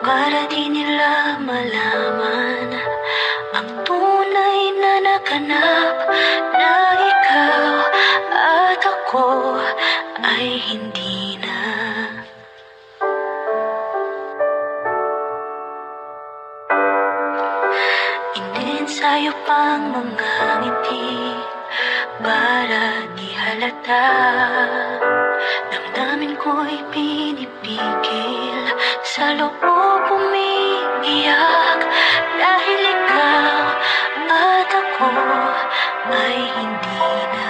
para di nila malaman ang tunay na naganap, na ikaw at ako ay hindi na. Ininsayo pang mga ngiti para di halata. Damdamin ko'y pinipigil, sa loob umiiyak, dahil ikaw at ako ay hindi na.